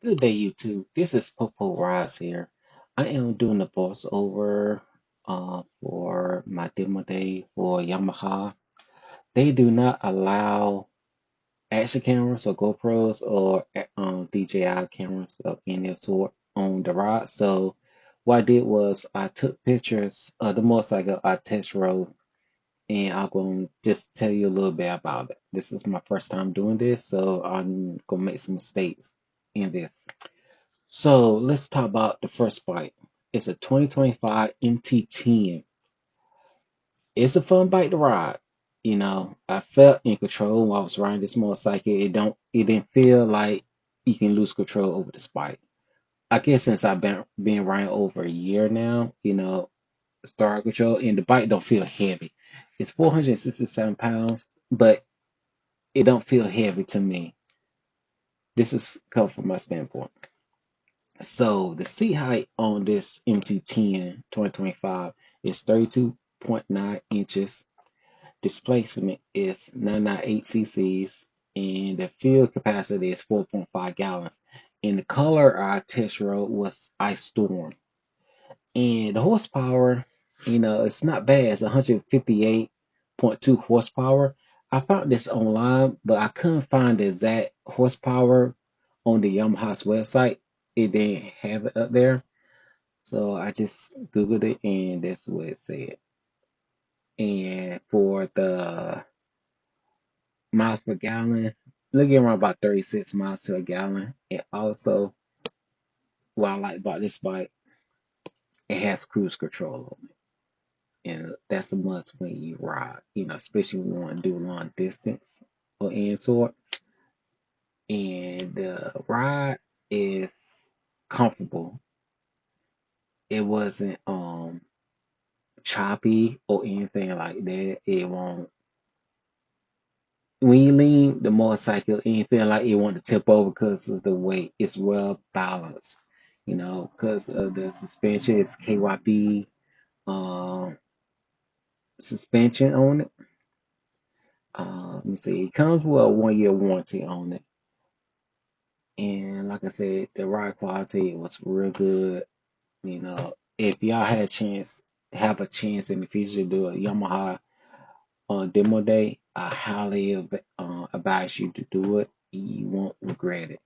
Good day, YouTube. This is Popo Rise here. I am doing the voiceover for my demo day for Yamaha. They do not allow action cameras or GoPros or DJI cameras of any sort on the ride. So what I did was I took pictures of the motorcycle I test rode, and I'm going to just tell you a little bit about it. This is my first time doing this, so I'm going to make some mistakes in this. So let's talk about the first bike. It's a 2025 MT-10. It's a fun bike to ride. I felt in control while I was riding this motorcycle. It didn't feel like you can lose control over this bike. I guess since I've been riding over a year now, start control, and the bike don't feel heavy. It's 467 pounds, but it don't feel heavy to me. This is come from my standpoint. So the seat height on this MT-10 2025 is 32.9 inches. Displacement is 998 cc's, and the fuel capacity is 4.5 gallons. And the color I test rode was Ice Storm. And the horsepower, it's not bad. It's 158.2 horsepower. I found this online, but I couldn't find the exact horsepower on the Yamaha's website. It didn't have it up there. So I just Googled it and that's what it said. And for the miles per gallon, looking around about 36 miles to a gallon. And also, what I like about this bike, it has cruise control on it. And that's a must when you ride, especially when you want to do long distance or any sort. And the ride is comfortable. It wasn't choppy or anything like that. It won't when you lean the motorcycle, it ain't feel like you want to tip over because of the weight. It's well balanced, because of the suspension. It's KYB um, suspension on it. Let me see. It comes with a 1 year warranty on it. And like I said, the ride quality was real good. If y'all had a chance, have a chance in the future to do a Yamaha demo day, I highly advise you to do it. You won't regret it.